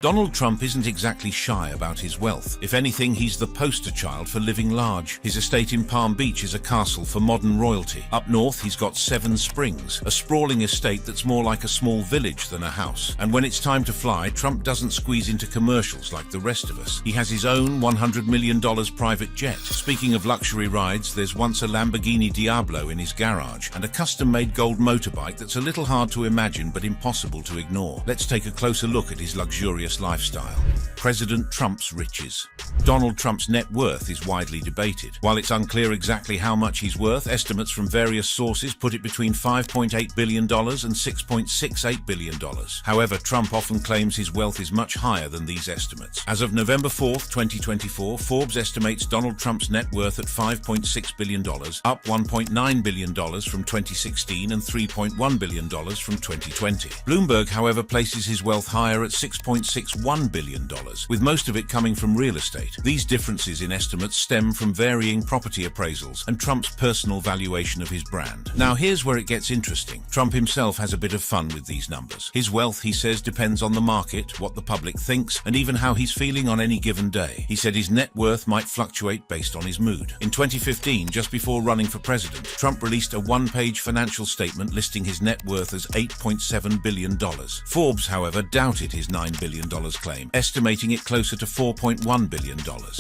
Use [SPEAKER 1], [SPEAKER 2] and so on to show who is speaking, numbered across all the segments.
[SPEAKER 1] Donald Trump isn't exactly shy about his wealth. If anything, he's the poster child for living large. His estate in Palm Beach is a castle for modern royalty. Up north, he's got 7 Springs, a sprawling estate that's more like a small village than a house. And when it's time to fly, Trump doesn't squeeze into commercials like the rest of us. He has his own $100 million private jet. Speaking of luxury rides, there's once a Lamborghini Diablo in his garage, and a custom-made gold motorbike that's a little hard to imagine but impossible to ignore. Let's take a closer look at his luxurious lifestyle. President Trump's riches. Donald Trump's net worth is widely debated. While it's unclear exactly how much he's worth, estimates from various sources put it between $5.8 billion and $6.68 billion. However, Trump often claims his wealth is much higher than these estimates. As of November 4th, 2024, Forbes estimates Donald Trump's net worth at $5.6 billion, up $1.9 billion from 2016 and $3.1 billion from 2020. Bloomberg, however, places his wealth higher at $6.61 billion, with most of it coming from real estate. These differences in estimates stem from varying property appraisals and Trump's personal valuation of his brand. Now here's where it gets interesting. Trump himself has a bit of fun with these numbers. His wealth, he says, depends on the market, what the public thinks, and even how he's feeling on any given day. He said his net worth might fluctuate based on his mood. In 2015, just before running for president, Trump released a one-page financial statement listing his net worth as $8.7 billion. Forbes, however, doubted his $9 billion claim, estimating it closer to $4.1 billion.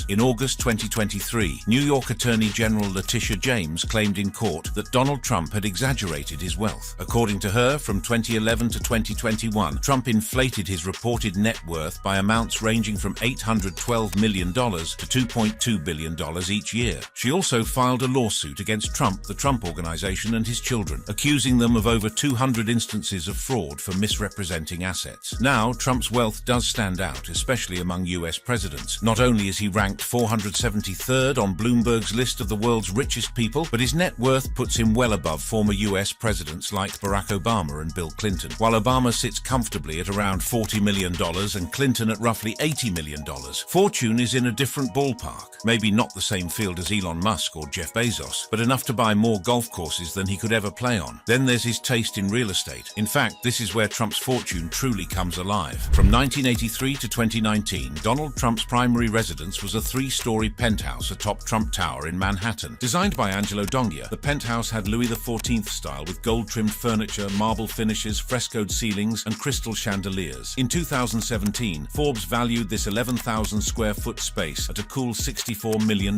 [SPEAKER 1] In August 2023, New York Attorney General Letitia James claimed in court that Donald Trump had exaggerated his wealth. According to her, from 2011 to 2021, Trump inflated his reported net worth by amounts ranging from $812 million to $2.2 billion each year. She also filed a lawsuit against Trump, the Trump Organization, and his children, accusing them of over 200 instances of fraud for misrepresenting assets. Now, Trump's wealth does stand out, especially among US presidents. Not only is he ranked 473rd on Bloomberg's list of the world's richest people, but his net worth puts him well above former US presidents like Barack Obama and Bill Clinton. While Obama sits comfortably at around $40 million and Clinton at roughly $80 million, fortune is in a different ballpark. Maybe not the same field as Elon Musk or Jeff Bezos, but enough to buy more golf courses than he could ever play on. Then there's his taste in real estate. In fact, this is where Trump's fortune truly comes alive. From 1983 to 2019, Donald Trump's primary residence was a 3-story penthouse atop Trump Tower in Manhattan. Designed by Angelo Dongia, the penthouse had Louis XIV style with gold-trimmed furniture, marble finishes, frescoed ceilings, and crystal chandeliers. In 2017, Forbes valued this 11,000 square foot space at a cool $64 million.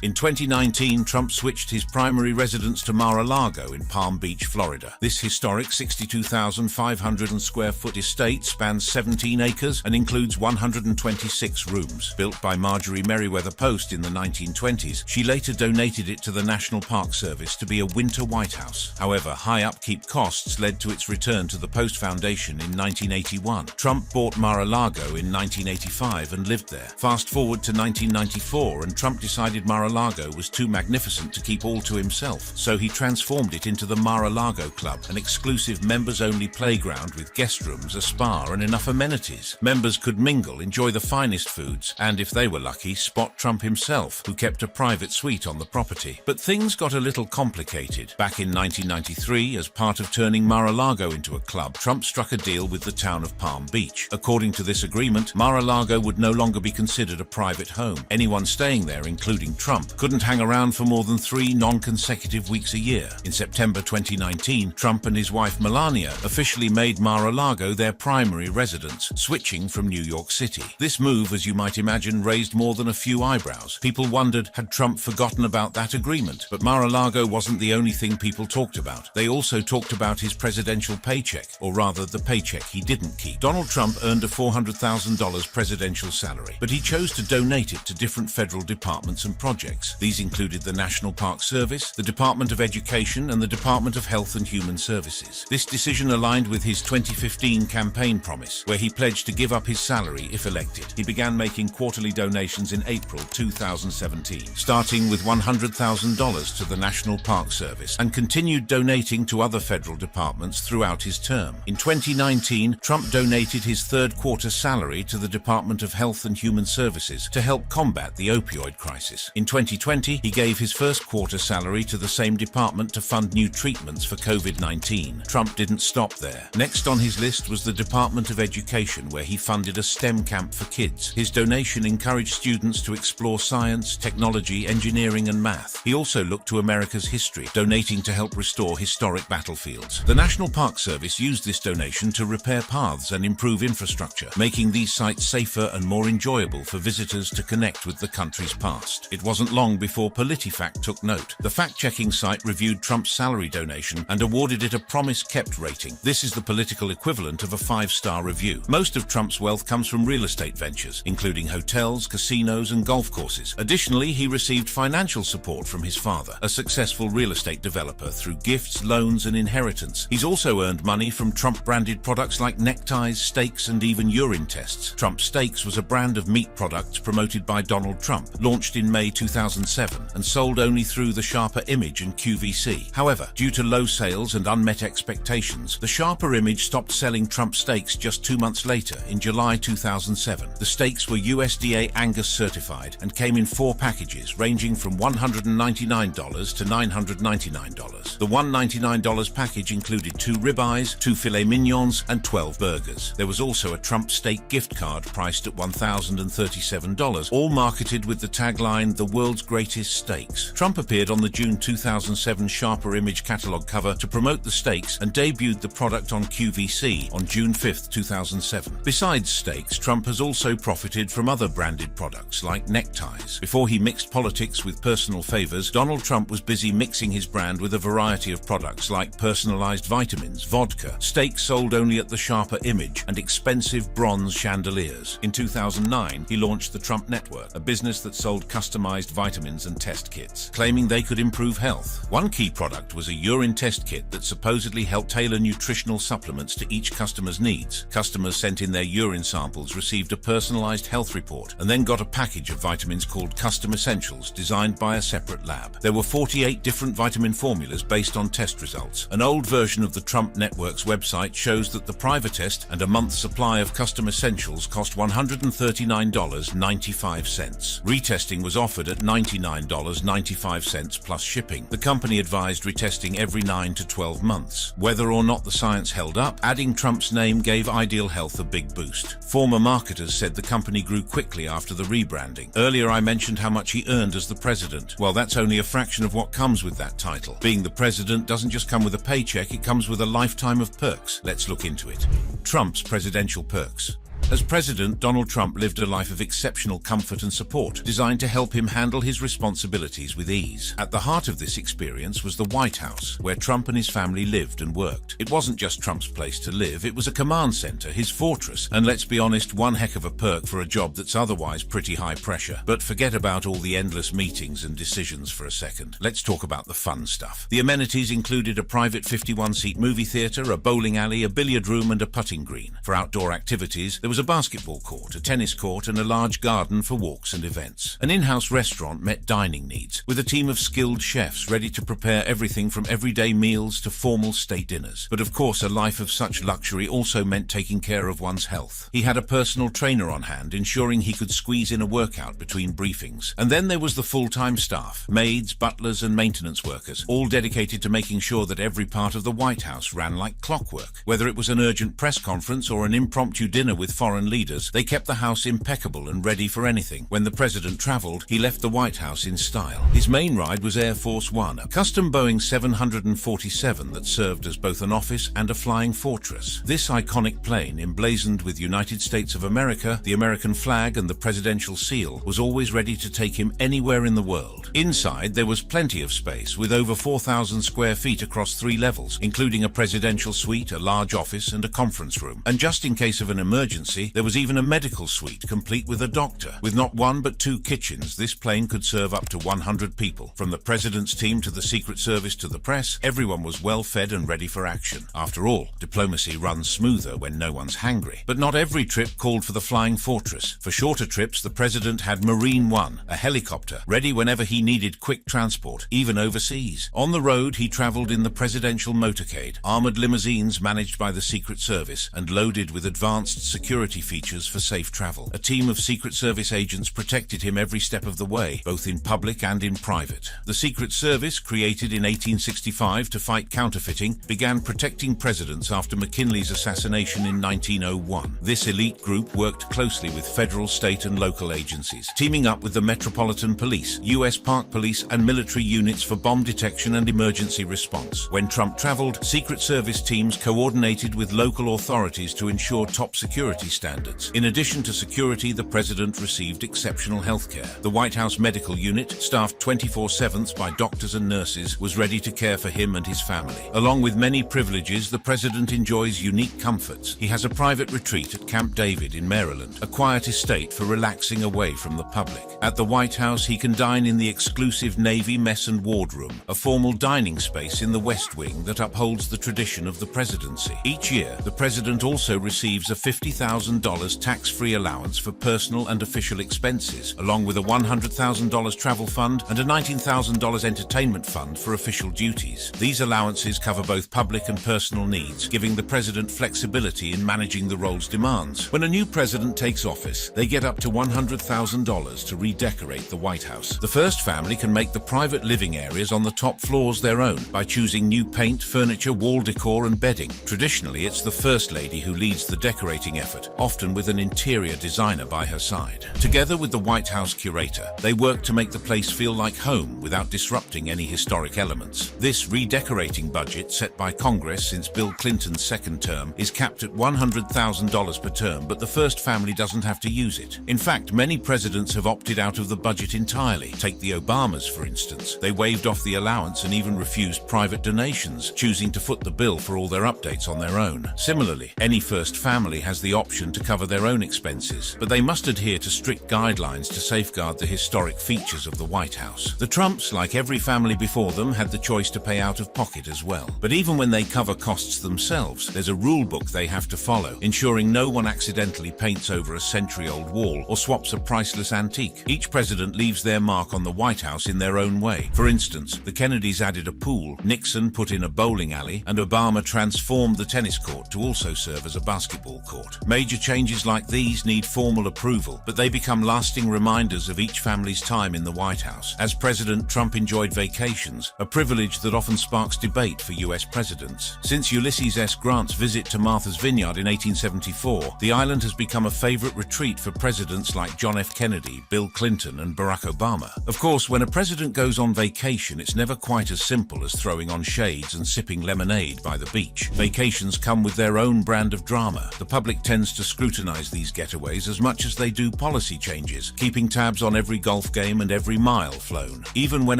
[SPEAKER 1] In 2019, Trump switched his primary residence to Mar-a-Lago in Palm Beach, Florida. This historic 62,500 square foot estate spans 17 acres and includes 126 rooms. Built by Marjorie Merriweather Post in the 1920s, she later donated it to the National Park Service to be a winter White House. However, high upkeep costs led to its return to the Post Foundation in 1981. Trump bought Mar-a-Lago in 1985 and lived there. Fast forward to 1994, and Trump decided Mar-a-Lago was too magnificent to keep all to himself, so he transformed it into the Mar-a-Lago Club, an exclusive members-only playground with guest rooms, a spa, and enough amenities. Members could mingle, enjoy the finest foods, and if they were lucky, spot Trump himself, who kept a private suite on the property. But things got a little complicated. Back in 1993, as part of turning Mar-a-Lago into a club, Trump struck a deal with the town of Palm Beach. According to this agreement, Mar-a-Lago would no longer be considered a private home. Anyone staying there, including Trump, couldn't hang around for more than 3 non-consecutive weeks a year. In September 2019, Trump and his wife Melania officially made Mar-a-Lago their primary residence, switching from New York City. This move, as you might imagine, raised more than a few eyebrows. People wondered, had Trump forgotten about that agreement? But Mar-a-Lago wasn't the only thing people talked about. They also talked about his presidential paycheck, or rather the paycheck he didn't keep. Donald Trump earned a $400,000 presidential salary, but he chose to donate it to different federal departments and projects. These included the National Park Service, the Department of Education, and the Department of Health and Human Services. This decision aligned with his 2015 campaign promise, where he pledged to give up his salary if elected. He began making quarterly donations in April 2017, starting with $100,000 to the National Park Service, and continued donating to other federal departments throughout his term. In 2019, Trump donated his third quarter salary to the Department of Health and Human Services to help combat the opioid crisis. In 2020, he gave his first quarter salary to the same department to fund new treatments for COVID-19. Trump didn't stop there. Next on his list was the Department of Education, where he funded a STEM camp for kids. His donation encouraged students to explore science, technology, engineering, and math. He also looked to America's history, donating to help restore historic battlefields. The National Park Service used this donation to repair paths and improve infrastructure, making these sites safer and more enjoyable for visitors to connect with the country's past. It wasn't long before PolitiFact took note. The fact-checking site reviewed Trump's salary donation and awarded it a promise-kept rating. This is the political equivalent of a 5-star review. Most of Trump's wealth comes from real estate ventures, including hotels, casinos, and golf courses. Additionally, he received financial support from his father, a successful real estate developer, through gifts, loans, and inheritance. He's also earned money from Trump-branded products like neckties, steaks, and even urine tests. Trump Steaks was a brand of meat products promoted by Donald Trump, launched in May 2007, and sold only through the Sharper Image and QVC. However, due to low sales and unmet expectations, the Sharper Image stopped selling Trump Steaks just 2 months later, in July 2007. The steaks were USDA Angus certified and came in 4 packages, ranging from $199 to $999. The $199 package included 2 ribeyes, 2 filet mignons, and 12 burgers. There was also a Trump Steak gift card priced at $1,037, all marketed with the tagline, "The World's Greatest Steaks." Trump appeared on the June 2007 Sharper Image catalog cover to promote the steaks and debuted the product on QVC on June 5, 2007. Besides steaks, Trump has also profited from other branded products like neckties. Before he mixed politics with personal favors, Donald Trump was busy mixing his brand with a variety of products like personalized vitamins, vodka, steaks sold only at the Sharper Image, and expensive bronze chandeliers. In 2009, he launched the Trump Network, a business that sold customized vitamins and test kits, claiming they could improve health. One key product was a urine test kit that supposedly helped tailor nutritional supplements to each customer's needs. Customers sent in their urine samples, received a personalized health report, and then got a package of vitamins called Custom Essentials, designed by a separate lab. There were 48 different vitamin formulas based on test results. An old version of the Trump Network's website shows that the private test and a month's supply of Custom Essentials cost $139.95. Retesting was offered at $99.95 plus shipping. The company advised retesting every 9 to 12 months. Whether or not the science held up, adding Trump's name gave Ideal Health a big boost. Former marketers said the company grew quickly after the rebranding. Earlier I mentioned how much he earned as the president. Well, that's only a fraction of what comes with that title. Being the president doesn't just come with a paycheck, it comes with a lifetime of perks. Let's look into it. Trump's presidential perks. As president, Donald Trump lived a life of exceptional comfort and support, designed to help him handle his responsibilities with ease. At the heart of this experience was the White House, where Trump and his family lived and worked. It wasn't just Trump's place to live, it was a command center, his fortress, and let's be honest, one heck of a perk for a job that's otherwise pretty high pressure. But forget about all the endless meetings and decisions for a second. Let's talk about the fun stuff. The amenities included a private 51-seat movie theater, a bowling alley, a billiard room, and a putting green. For outdoor activities, there was a basketball court, a tennis court, and a large garden for walks and events. An in-house restaurant met dining needs, with a team of skilled chefs ready to prepare everything from everyday meals to formal state dinners. But of course, a life of such luxury also meant taking care of one's health. He had a personal trainer on hand, ensuring he could squeeze in a workout between briefings. And then there was the full-time staff, maids, butlers, and maintenance workers, all dedicated to making sure that every part of the White House ran like clockwork. Whether it was an urgent press conference or an impromptu dinner with foreign leaders, they kept the house impeccable and ready for anything. When the president traveled, he left the White House in style. His main ride was Air Force One, a custom Boeing 747 that served as both an office and a flying fortress. This iconic plane, emblazoned with United States of America, the American flag, and the presidential seal, was always ready to take him anywhere in the world. Inside, there was plenty of space, with over 4,000 square feet across 3 levels, including a presidential suite, a large office, and a conference room. And just in case of an emergency, fancy, there was even a medical suite complete with a doctor. With not one but two kitchens, this plane could serve up to 100 people. From the president's team to the Secret Service to the press, everyone was well fed and ready for action. After all, diplomacy runs smoother when no one's hangry. But not every trip called for the flying fortress. For shorter trips, the president had Marine One, a helicopter, ready whenever he needed quick transport, even overseas. On the road, he traveled in the presidential motorcade, armored limousines managed by the Secret Service and loaded with advanced security features for safe travel. A team of Secret Service agents protected him every step of the way, both in public and in private. The Secret Service, created in 1865 to fight counterfeiting, began protecting presidents after McKinley's assassination in 1901. This elite group worked closely with federal, state, and local agencies, teaming up with the Metropolitan Police, U.S. Park Police, and military units for bomb detection and emergency response. When Trump traveled, Secret Service teams coordinated with local authorities to ensure top security standards. In addition to security, the president received exceptional health care. The White House Medical Unit, staffed 24/7 by doctors and nurses, was ready to care for him and his family. Along with many privileges, the president enjoys unique comforts. He has a private retreat at Camp David in Maryland, a quiet estate for relaxing away from the public. At the White House, he can dine in the exclusive Navy mess and wardroom, a formal dining space in the West Wing that upholds the tradition of the presidency. Each year, the president also receives a $50,000 tax-free allowance for personal and official expenses, along with a $100,000 travel fund and a $19,000 entertainment fund for official duties. These allowances cover both public and personal needs, giving the president flexibility in managing the role's demands. When a new president takes office, they get up to $100,000 to redecorate the White House. The first family can make the private living areas on the top floors their own by choosing new paint, furniture, wall decor, and bedding. Traditionally, it's the First Lady who leads the decorating effort, often with an interior designer by her side. Together with the White House curator, they work to make the place feel like home without disrupting any historic elements. This redecorating budget, set by Congress since Bill Clinton's second term, is capped at $100,000 per term, but the first family doesn't have to use it. In fact, many presidents have opted out of the budget entirely. Take the Obamas, for instance. They waived off the allowance and even refused private donations, choosing to foot the bill for all their updates on their own. Similarly, any first family has the option to cover their own expenses, but they must adhere to strict guidelines to safeguard the historic features of the White House. The Trumps, like every family before them, had the choice to pay out of pocket as well. But even when they cover costs themselves, there's a rule book they have to follow, ensuring no one accidentally paints over a century-old wall or swaps a priceless antique. Each president leaves their mark on the White House in their own way. For instance, the Kennedys added a pool, Nixon put in a bowling alley, and Obama transformed the tennis court to also serve as a basketball court. Major changes like these need formal approval, but they become lasting reminders of each family's time in the White House. As President Trump enjoyed vacations, a privilege that often sparks debate for U.S. presidents. Since Ulysses S. Grant's visit to Martha's Vineyard in 1874, the island has become a favorite retreat for presidents like John F. Kennedy, Bill Clinton, and Barack Obama. Of course, when a president goes on vacation, it's never quite as simple as throwing on shades and sipping lemonade by the beach. Vacations come with their own brand of drama. The public tends to scrutinize these getaways as much as they do policy changes, keeping tabs on every golf game and every mile flown. Even when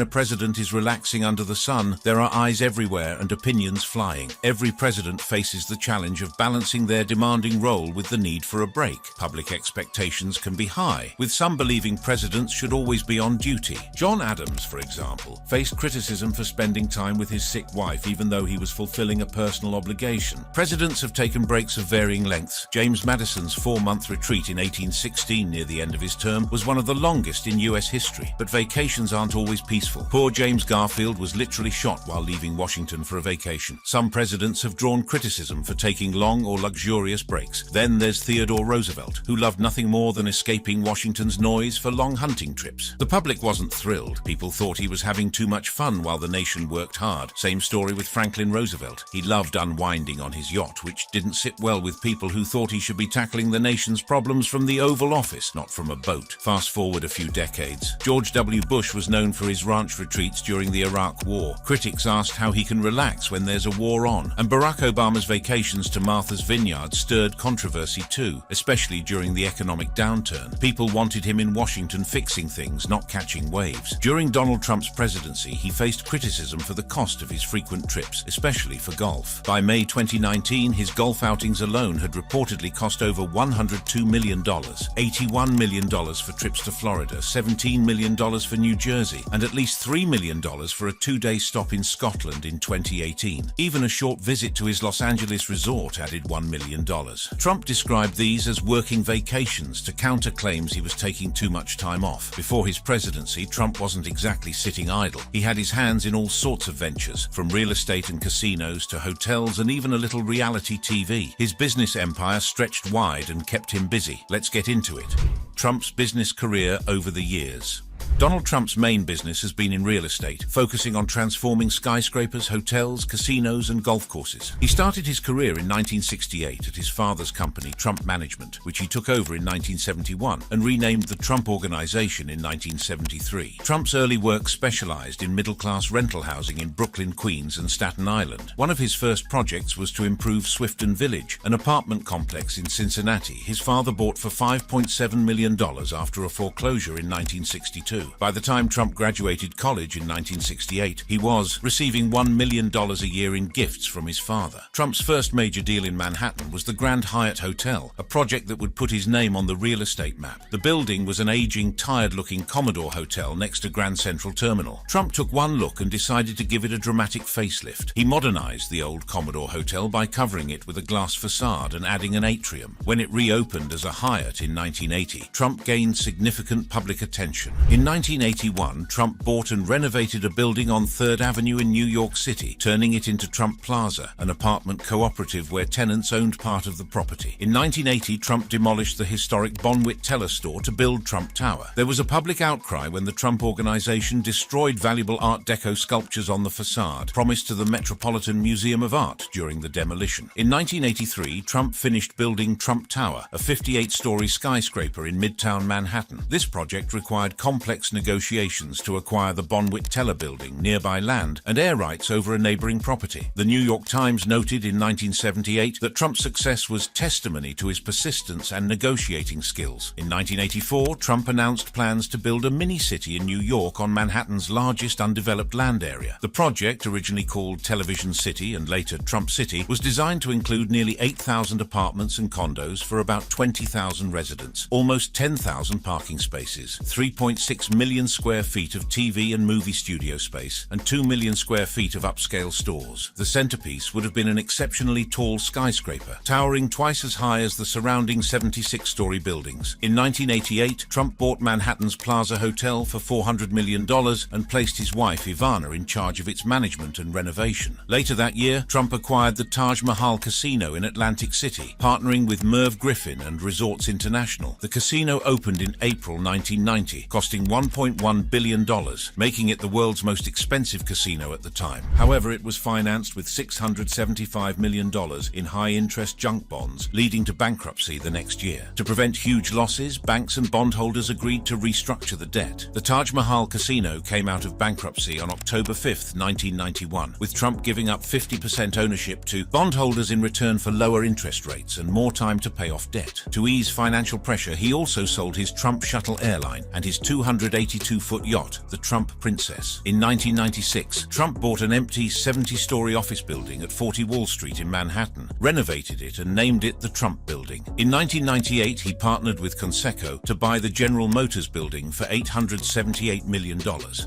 [SPEAKER 1] a president is relaxing under the sun, there are eyes everywhere and opinions flying. Every president faces the challenge of balancing their demanding role with the need for a break. Public expectations can be high, with some believing presidents should always be on duty. John Adams, for example, faced criticism for spending time with his sick wife even though he was fulfilling a personal obligation. Presidents have taken breaks of varying lengths. James Madison's 4-month retreat in 1816 near the end of his term was one of the longest in U.S. history. But vacations aren't always peaceful. Poor James Garfield was literally shot while leaving Washington for a vacation. Some presidents have drawn criticism for taking long or luxurious breaks. Then there's Theodore Roosevelt, who loved nothing more than escaping Washington's noise for long hunting trips. The public wasn't thrilled. People thought he was having too much fun while the nation worked hard. Same story with Franklin Roosevelt. He loved unwinding on his yacht, which didn't sit well with people who thought he should be tackling the nation's problems from the Oval Office, not from a boat. Fast forward a few decades. George W. Bush was known for his ranch retreats during the Iraq War. Critics asked how he can relax when there's a war on. And Barack Obama's vacations to Martha's Vineyard stirred controversy too, especially during the economic downturn. People wanted him in Washington fixing things, not catching waves. During Donald Trump's presidency, he faced criticism for the cost of his frequent trips, especially for golf. By May 2019, his golf outings alone had reportedly cost over $102 million, $81 million for trips to Florida, $17 million for New Jersey, and at least $3 million for a 2-day stop in Scotland in 2018. Even a short visit to his Los Angeles resort added $1 million. Trump described these as working vacations to counter claims he was taking too much time off. Before his presidency, Trump wasn't exactly sitting idle. He had his hands in all sorts of ventures, from real estate and casinos to hotels and even a little reality TV. His business empire stretched wide and kept him busy. Let's get into it. Trump's business career over the years. Donald Trump's main business has been in real estate, focusing on transforming skyscrapers, hotels, casinos, and golf courses. He started his career in 1968 at his father's company, Trump Management, which he took over in 1971 and renamed the Trump Organization in 1973. Trump's early work specialized in middle-class rental housing in Brooklyn, Queens, and Staten Island. One of his first projects was to improve Swifton Village, an apartment complex in Cincinnati his father bought for $5.7 million after a foreclosure in 1962. By the time Trump graduated college in 1968, he was receiving $1 million a year in gifts from his father. Trump's first major deal in Manhattan was the Grand Hyatt Hotel, a project that would put his name on the real estate map. The building was an aging, tired-looking Commodore hotel next to Grand Central Terminal. Trump took one look and decided to give it a dramatic facelift. He modernized the old Commodore hotel by covering it with a glass facade and adding an atrium. When it reopened as a Hyatt in 1980, Trump gained significant public attention. In 1981, Trump bought and renovated a building on 3rd Avenue in New York City, turning it into Trump Plaza, an apartment cooperative where tenants owned part of the property. In 1980, Trump demolished the historic Bonwit Teller store to build Trump Tower. There was a public outcry when the Trump Organization destroyed valuable Art Deco sculptures on the facade, promised to the Metropolitan Museum of Art during the demolition. In 1983, Trump finished building Trump Tower, a 58-story skyscraper in Midtown Manhattan. This project required complex negotiations to acquire the Bonwit Teller building, nearby land, and air rights over a neighboring property. The New York Times noted in 1978 that Trump's success was testimony to his persistence and negotiating skills. In 1984, Trump announced plans to build a mini-city in New York on Manhattan's largest undeveloped land area. The project, originally called Television City and later Trump City, was designed to include nearly 8,000 apartments and condos for about 20,000 residents, almost 10,000 parking spaces, 3.6 million square feet of TV and movie studio space, and 2 million square feet of upscale stores. The centerpiece would have been an exceptionally tall skyscraper, towering twice as high as the surrounding 76-story buildings. In 1988, Trump bought Manhattan's Plaza Hotel for $400 million and placed his wife Ivana in charge of its management and renovation. Later that year, Trump acquired the Taj Mahal Casino in Atlantic City, partnering with Merv Griffin and Resorts International. The casino opened in April 1990, costing $1.1 billion, making it the world's most expensive casino at the time. However, it was financed with $675 million in high-interest junk bonds, leading to bankruptcy the next year. To prevent huge losses, banks and bondholders agreed to restructure the debt. The Taj Mahal Casino came out of bankruptcy on October 5, 1991, with Trump giving up 50% ownership to bondholders in return for lower interest rates and more time to pay off debt. To ease financial pressure, he also sold his Trump Shuttle airline and his 282-foot yacht, the Trump Princess. In 1996, Trump bought an empty 70-story office building at 40 Wall Street in Manhattan, renovated it and named it the Trump Building. In 1998, he partnered with Conseco to buy the General Motors building for $878 million,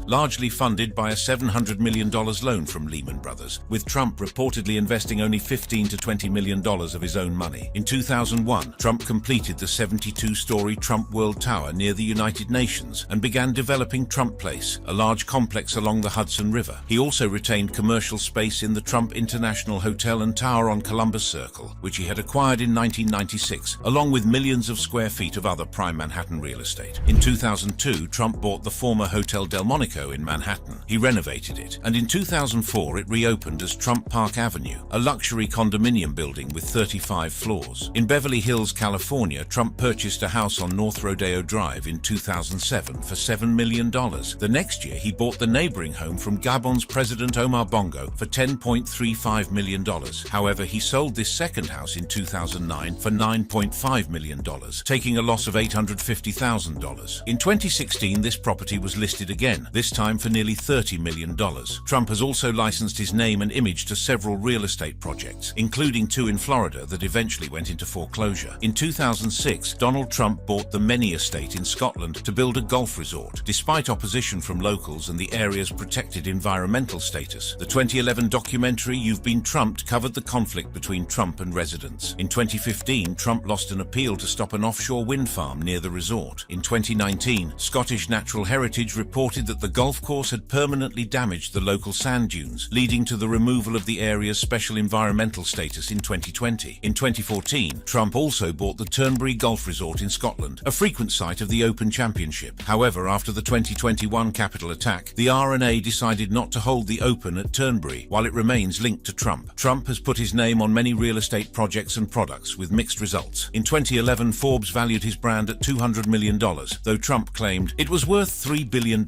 [SPEAKER 1] largely funded by a $700 million loan from Lehman Brothers, with Trump reportedly investing only $15 to $20 million of his own money. In 2001, Trump completed the 72-story Trump World Tower near the United Nations and began developing Trump Place, a large complex along the Hudson River. He also retained commercial space in the Trump International Hotel and Tower on Columbus Circle, which he had acquired in 1996, along with millions of square feet of other prime Manhattan real estate. In 2002, Trump bought the former Hotel Delmonico in Manhattan. He renovated it, and in 2004 it reopened as Trump Park Avenue, a luxury condominium building with 35 floors. In Beverly Hills, California, Trump purchased a house on North Rodeo Drive in 2007 for $7 million. The next year, he bought the neighboring home from Gabon's President Omar Bongo for $10.35 million. However, he sold this second house in 2009 for $9.5 million, taking a loss of $850,000. In 2016, this property was listed again, this time for nearly $30 million. Trump has also licensed his name and image to several real estate projects, including 2 in Florida that eventually went into foreclosure. In 2006, Donald Trump bought the Many Estate in Scotland to build a golf resort, despite opposition from locals and the area's protected environmental status. The 2011 documentary You've Been Trumped covered the conflict between Trump and residents. In 2015, Trump lost an appeal to stop an offshore wind farm near the resort. In 2019, Scottish Natural Heritage reported that the golf course had permanently damaged the local sand dunes, leading to the removal of the area's special environmental status in 2020. In 2014, Trump also bought the Turnberry Golf Resort in Scotland, a frequent site of the Open Championship. However, after the 2021 Capitol attack, the R&A decided not to hold the Open at Turnberry, while it remains linked to Trump. Trump has put his name on many real estate projects and products, with mixed results. In 2011, Forbes valued his brand at $200 million, though Trump claimed it was worth $3 billion.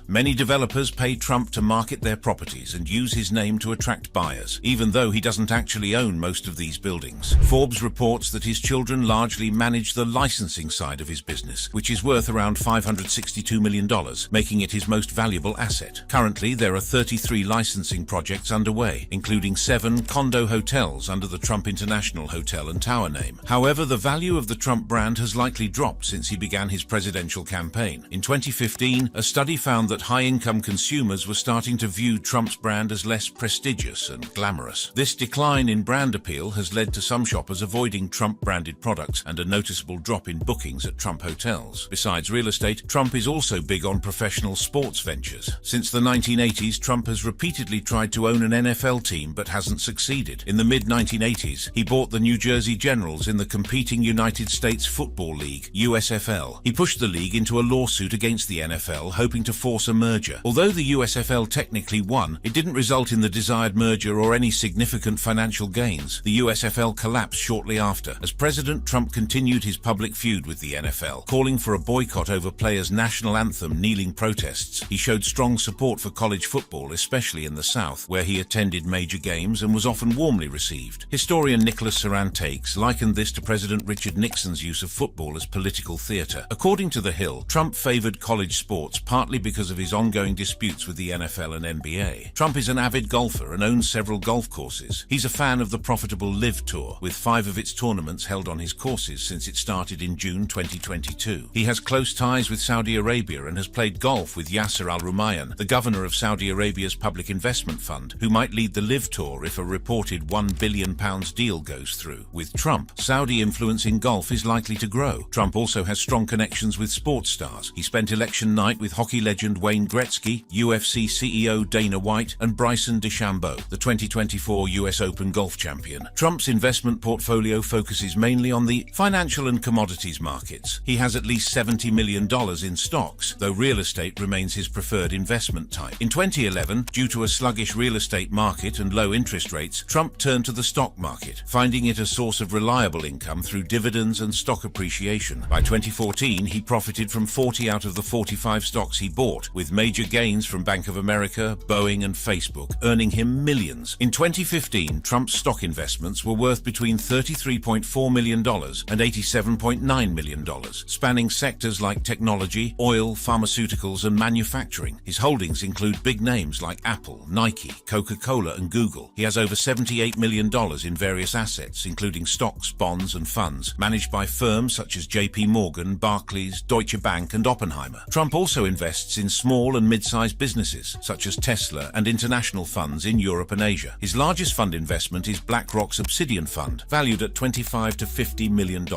[SPEAKER 1] Many developers pay Trump to market their properties and use his name to attract buyers, even though he doesn't actually own most of these buildings. Forbes reports that his children largely manage the licensing side of his business, which is worth around $562 million, making it his most valuable asset. Currently, there are 33 licensing projects underway, including 7 condo hotels under the Trump International Hotel and Tower name. However, the value of the Trump brand has likely dropped since he began his presidential campaign. In 2015, a study found that high-income consumers were starting to view Trump's brand as less prestigious and glamorous. This decline in brand appeal has led to some shoppers avoiding Trump-branded products and a noticeable drop in bookings at Trump hotels. Besides real estate, Trump is also big on professional sports ventures. Since the 1980s, Trump has repeatedly tried to own an NFL team but hasn't succeeded. In the mid-1980s, he bought the New Jersey Generals in the competing United States Football League, USFL. He pushed the league into a lawsuit against the NFL, hoping to force a merger. Although the USFL technically won, it didn't result in the desired merger or any significant financial gains. The USFL collapsed shortly after, as President Trump continued his public feud with the NFL, calling for a boycott over players' national anthem kneeling protests. He showed strong support for college football, especially in the South, where he attended major games and was often warmly received. Historian Nicholas Sarantakes likened this to President Richard Nixon's use of football as political theater. According to The Hill, Trump favored college sports partly because of his ongoing disputes with the NFL and NBA. Trump is an avid golfer and owns several golf courses. He's a fan of the profitable LIV Tour, with 5 of its tournaments held on his courses since it started in June 2022. He has close ties with Saudi Arabia and has played golf with Yasser Al Rumayyan, the governor of Saudi Arabia's public investment fund, who might lead the LIV Tour if a reported £1 billion deal goes through. With Trump, Saudi influence in golf is likely to grow. Trump also has strong connections with sports stars. He spent election night with hockey legend Wayne Gretzky, UFC CEO Dana White, and Bryson DeChambeau, the 2024 US Open golf champion. Trump's investment portfolio focuses mainly on the financial and commodities markets. He has at least $70 million in stocks, though real estate remains his preferred investment type. In 2011, due to a sluggish real estate market and low interest rates, Trump turned to the stock market, finding it a source of reliable income through dividends and stock appreciation. By 2014, he profited from 40 out of the 45 stocks he bought, with major gains from Bank of America, Boeing, and Facebook, earning him millions. In 2015, Trump's stock investments were worth between $33.4 million and $87.9 million, spanning sectors like technology, oil, pharmaceuticals, and manufacturing. His holdings include big names like Apple, Nike, Coca-Cola, and Google. He has over $78 million in various assets, including stocks, bonds, and funds, managed by firms such as JP Morgan, Barclays, Deutsche Bank, and Oppenheimer. Trump also invests in small and mid-sized businesses, such as Tesla, and international funds in Europe and Asia. His largest fund investment is BlackRock's Obsidian Fund, valued at $25 to $50 million.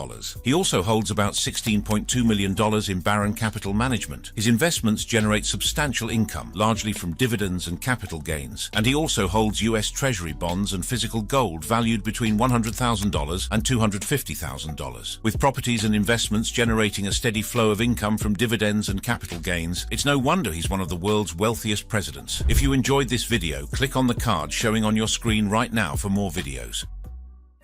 [SPEAKER 1] He also holds about $16.2 million in Barron Capital Management. His investments generate substantial income, largely from dividends and capital gains, and he also holds US Treasury bonds and physical gold valued between $100,000 and $250,000. With properties and investments generating a steady flow of income from dividends and capital gains, it's no wonder he's one of the world's wealthiest presidents. If you enjoyed this video, click on the card showing on your screen right now for more videos.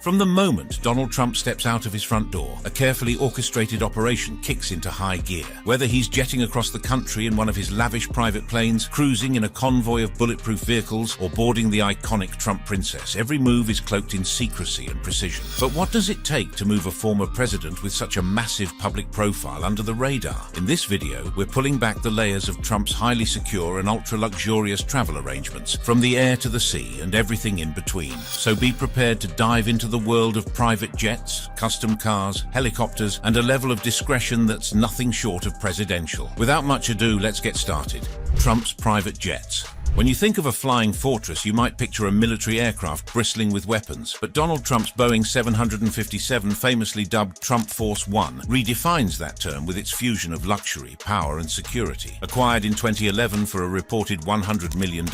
[SPEAKER 1] From the moment Donald Trump steps out of his front door, a carefully orchestrated operation kicks into high gear. Whether he's jetting across the country in one of his lavish private planes, cruising in a convoy of bulletproof vehicles, or boarding the iconic Trump princess, every move is cloaked in secrecy and precision. But what does it take to move a former president with such a massive public profile under the radar? In this video, we're pulling back the layers of Trump's highly secure and ultra-luxurious travel arrangements, from the air to the sea and everything in between. So be prepared to dive into the world of private jets, custom cars, helicopters, and a level of discretion that's nothing short of presidential. Without much ado, let's get started. Trump's private jets. When you think of a flying fortress, you might picture a military aircraft bristling with weapons. But Donald Trump's Boeing 757, famously dubbed Trump Force One, redefines that term with its fusion of luxury, power, and security. Acquired in 2011 for a reported $100 million,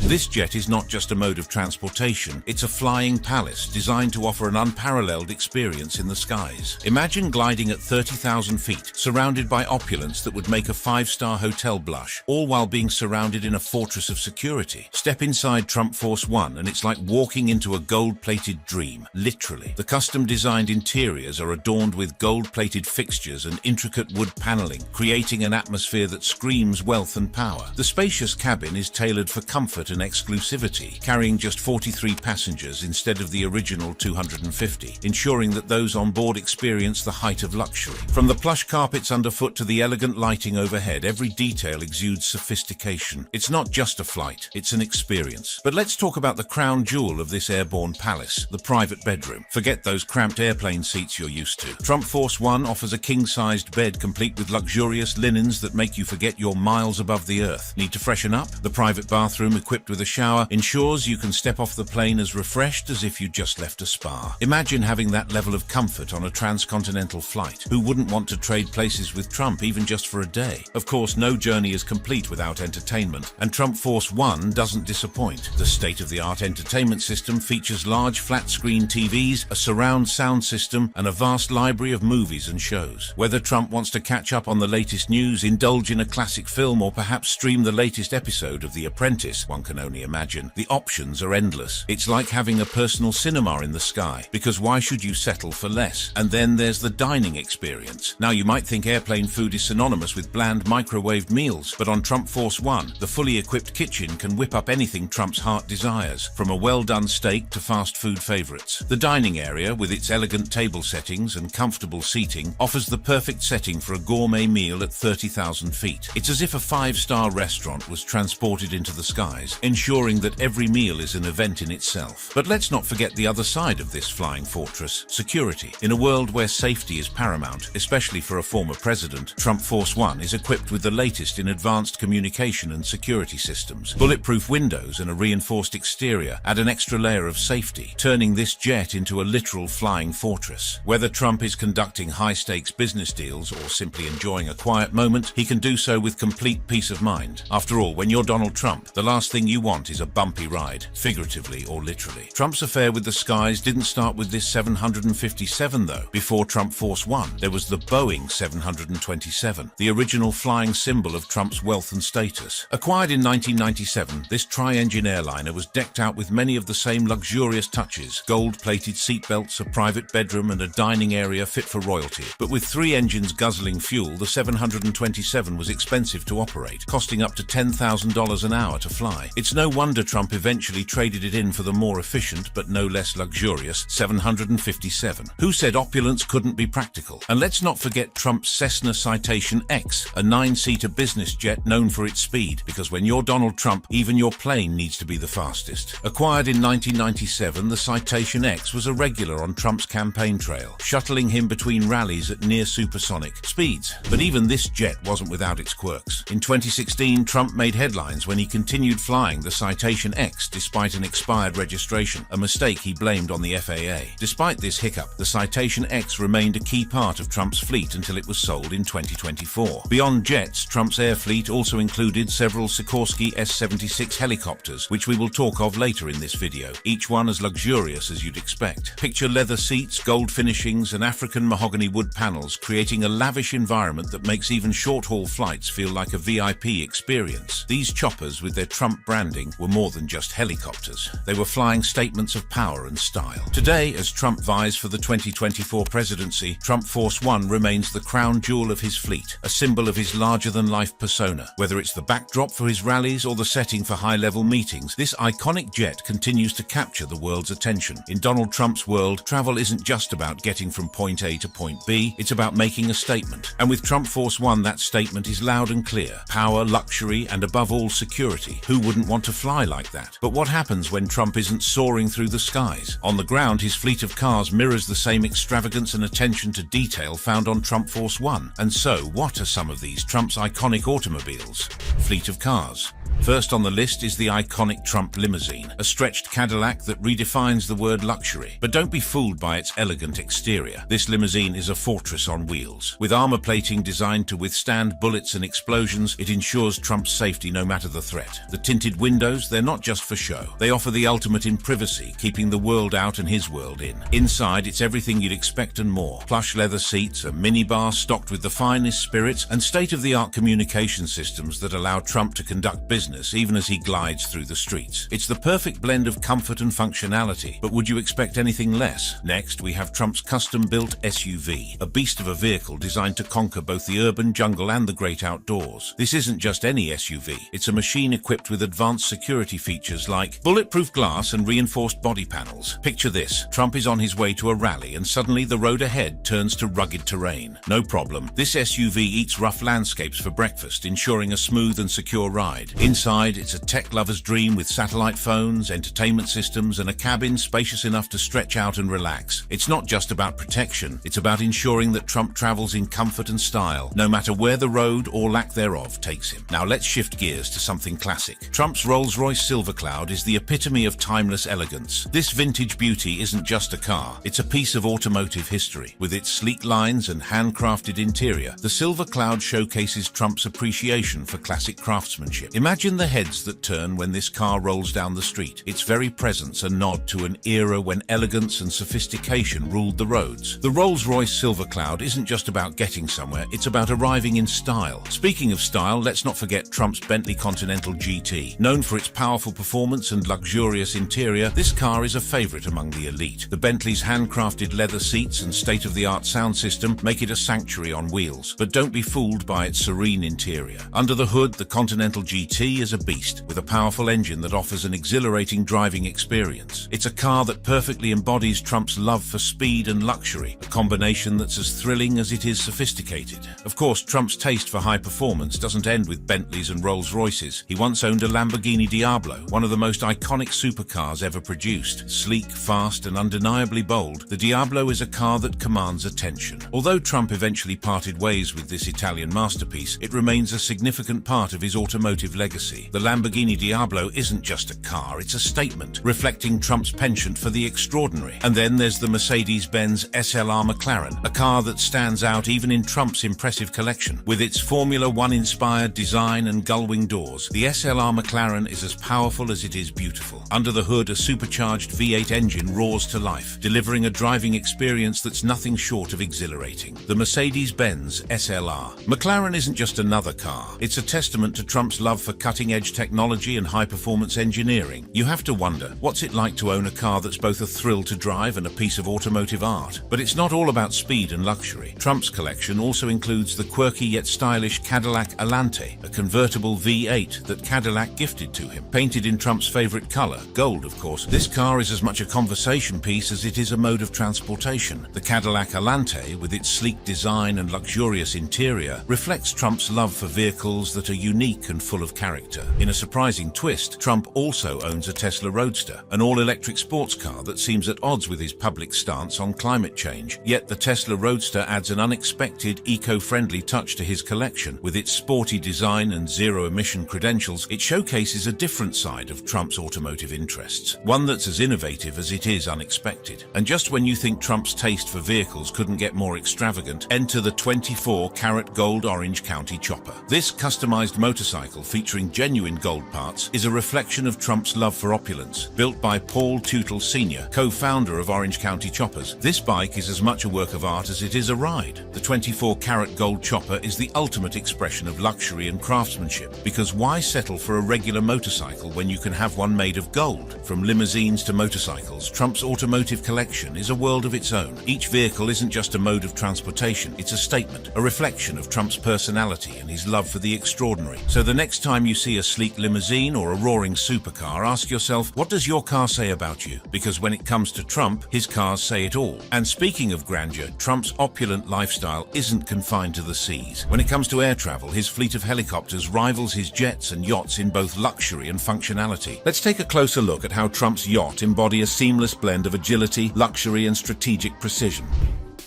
[SPEAKER 1] this jet is not just a mode of transportation, it's a flying palace designed to offer an unparalleled experience in the skies. Imagine gliding at 30,000 feet, surrounded by opulence that would make a five-star hotel blush, all while being surrounded in a fortress of security. Step inside Trump Force One and it's like walking into a gold-plated dream, literally. The custom-designed interiors are adorned with gold-plated fixtures and intricate wood paneling, creating an atmosphere that screams wealth and power. The spacious cabin is tailored for comfort and exclusivity, carrying just 43 passengers instead of the original 250, ensuring that those on board experience the height of luxury. From the plush carpets underfoot to the elegant lighting overhead, every detail exudes sophistication. It's not just a flight, it's an experience. But let's talk about the crown jewel of this airborne palace, the private bedroom. Forget those cramped airplane seats you're used to. Trump Force One offers a king-sized bed complete with luxurious linens that make you forget you're miles above the earth. Need to freshen up? The private bathroom, equipped with a shower, ensures you can step off the plane as refreshed as if you just left a spa. Imagine having that level of comfort on a transcontinental flight. Who wouldn't want to trade places with Trump even just for a day? Of course, no journey is complete without entertainment, and Trump Force One doesn't disappoint. The state-of-the-art entertainment system features large flat-screen TVs, a surround sound system, and a vast library of movies and shows. Whether Trump wants to catch up on the latest news, indulge in a classic film, or perhaps stream the latest episode of The Apprentice, one can only imagine, the options are endless. It's like having a personal cinema in the sky, because why should you settle for less? And then there's the dining experience. Now, you might think airplane food is synonymous with bland microwaved meals, but on Trump Force One, the fully equipped kitchen can whip up anything Trump's heart desires, from a well-done steak to fast food favorites. The dining area, with its elegant table settings and comfortable seating, offers the perfect setting for a gourmet meal at 30,000 feet. It's as if a five-star restaurant was transported into the skies, ensuring that every meal is an event in itself. But let's not forget the other side of this flying fortress: security. In a world where safety is paramount, especially for a former president, Trump Force One is equipped with the latest in advanced communication and security systems. Bulletproof windows and a reinforced exterior add an extra layer of safety, turning this jet into a literal flying fortress. Whether Trump is conducting high-stakes business deals or simply enjoying a quiet moment, he can do so with complete peace of mind. After all, when you're Donald Trump, the last thing you want is a bumpy ride, figuratively or literally. Trump's affair with the skies didn't start with this 757 though. Before Trump Force One, there was the Boeing 727, the original flying symbol of Trump's wealth and status. Acquired in 1997, this tri-engine airliner was decked out with many of the same luxurious touches: gold-plated seatbelts, a private bedroom, and a dining area fit for royalty. But with three engines guzzling fuel, the 727 was expensive to operate, costing up to $10,000 an hour to fly. It's no wonder Trump eventually traded it in for the more efficient but no less luxurious 757. Who said opulence couldn't be practical? And let's not forget Trump's Cessna Citation X, a 9-seater business jet known for its speed, because when you're Donald Trump, even your plane needs to be the fastest. Acquired in 1997, the Citation X was a regular on Trump's campaign trail, shuttling him between rallies at near supersonic speeds. But even this jet wasn't without its quirks. In 2016, Trump made headlines when he continued flying the Citation X despite an expired registration, a mistake he blamed on the FAA. Despite this hiccup, the Citation X remained a key part of Trump's fleet until it was sold in 2024. Beyond jets, Trump's air fleet also included several Sikorsky 76 helicopters, which we will talk of later in this video, each one as luxurious as you'd expect. Picture leather seats, gold finishings, and African mahogany wood panels, creating a lavish environment that makes even short-haul flights feel like a VIP experience. These choppers, with their Trump branding, were more than just helicopters. They were flying statements of power and style. Today, as Trump vies for the 2024 presidency, Trump Force One remains the crown jewel of his fleet, a symbol of his larger-than-life persona. Whether it's the backdrop for his rallies or the setting for high-level meetings, this iconic jet continues to capture the world's attention. In Donald Trump's world, travel isn't just about getting from point A to point B, it's about making a statement. And with Trump Force One, that statement is loud and clear. Power, luxury, and above all, security. Who wouldn't want to fly like that? But what happens when Trump isn't soaring through the skies? On the ground, his fleet of cars mirrors the same extravagance and attention to detail found on Trump Force One. And so, what are some of these Trump's iconic automobiles? Fleet of cars. First on the list is the iconic Trump limousine, a stretched Cadillac that redefines the word luxury. But don't be fooled by its elegant exterior. This limousine is a fortress on wheels. With armor plating designed to withstand bullets and explosions, it ensures Trump's safety no matter the threat. The tinted windows, they're not just for show. They offer the ultimate in privacy, keeping the world out and his world in. Inside, it's everything you'd expect and more. Plush leather seats, a minibar stocked with the finest spirits, and state-of-the-art communication systems that allow Trump to conduct business even as he glides through the streets. It's the perfect blend of comfort and functionality, but would you expect anything less? Next, we have Trump's custom-built SUV, a beast of a vehicle designed to conquer both the urban jungle and the great outdoors. This isn't just any SUV, it's a machine equipped with advanced security features like bulletproof glass and reinforced body panels. Picture this, Trump is on his way to a rally and suddenly the road ahead turns to rugged terrain. No problem, this SUV eats rough landscapes for breakfast, ensuring a smooth and secure ride. Inside, it's a tech lover's dream with satellite phones, entertainment systems, and a cabin spacious enough to stretch out and relax. It's not just about protection, it's about ensuring that Trump travels in comfort and style, no matter where the road or lack thereof takes him. Now let's shift gears to something classic. Trump's Rolls-Royce Silver Cloud is the epitome of timeless elegance. This vintage beauty isn't just a car, it's a piece of automotive history. With its sleek lines and handcrafted interior, the Silver Cloud showcases Trump's appreciation for classic craftsmanship. Imagine the heads that turn when this car rolls down the street. Its very presence a nod to an era when elegance and sophistication ruled the roads. The Rolls-Royce Silver Cloud isn't just about getting somewhere, it's about arriving in style. Speaking of style, let's not forget Trump's Bentley Continental GT. Known for its powerful performance and luxurious interior, this car is a favorite among the elite. The Bentley's handcrafted leather seats and state-of-the-art sound system make it a sanctuary on wheels. But don't be fooled by its serene interior. Under the hood, the Continental GT is a beast, with a powerful engine that offers an exhilarating driving experience. It's a car that perfectly embodies Trump's love for speed and luxury, a combination that's as thrilling as it is sophisticated. Of course, Trump's taste for high performance doesn't end with Bentleys and Rolls-Royces. He once owned a Lamborghini Diablo, one of the most iconic supercars ever produced. Sleek, fast, and undeniably bold, the Diablo is a car that commands attention. Although Trump eventually parted ways with this Italian masterpiece, it remains a significant part of his automotive legacy. The Lamborghini Diablo isn't just a car, it's a statement, reflecting Trump's penchant for the extraordinary. And then there's the Mercedes-Benz SLR McLaren, a car that stands out even in Trump's impressive collection. With its Formula One-inspired design and gull-wing doors, the SLR McLaren is as powerful as it is beautiful. Under the hood, a supercharged V8 engine roars to life, delivering a driving experience that's nothing short of exhilarating. The Mercedes-Benz SLR. McLaren isn't just another car, it's a testament to Trump's love for cutting-edge technology and high-performance engineering. You have to wonder, what's it like to own a car that's both a thrill to drive and a piece of automotive art? But it's not all about speed and luxury. Trump's collection also includes the quirky yet stylish Cadillac Alante, a convertible V8 that Cadillac gifted to him. Painted in Trump's favorite color, gold of course, this car is as much a conversation piece as it is a mode of transportation. The Cadillac Alante, with its sleek design and luxurious interior, reflects Trump's love for vehicles that are unique and full of character. In a surprising twist, Trump also owns a Tesla Roadster, an all-electric sports car that seems at odds with his public stance on climate change. Yet the Tesla Roadster adds an unexpected, eco-friendly touch to his collection. With its sporty design and zero-emission credentials, it showcases a different side of Trump's automotive interests, one that's as innovative as it is unexpected. And just when you think Trump's taste for vehicles couldn't get more extravagant, enter the 24-carat gold orange County Chopper. This customized motorcycle featuring featuring genuine gold parts, is a reflection of Trump's love for opulence. Built by Paul Tootle Sr., co-founder of Orange County Choppers, this bike is as much a work of art as it is a ride. The 24-karat gold chopper is the ultimate expression of luxury and craftsmanship, because why settle for a regular motorcycle when you can have one made of gold? From limousines to motorcycles, Trump's automotive collection is a world of its own. Each vehicle isn't just a mode of transportation, it's a statement, a reflection of Trump's personality and his love for the extraordinary. So the next time you see a sleek limousine or a roaring supercar, ask yourself, what does your car say about you? Because when it comes to Trump, his cars say it all. And speaking of grandeur, Trump's opulent lifestyle isn't confined to the seas. When it comes to air travel, his fleet of helicopters rivals his jets and yachts in both luxury and functionality. Let's take a closer look at how Trump's yacht embodies a seamless blend of agility, luxury, and strategic precision.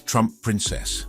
[SPEAKER 1] Trump Princess.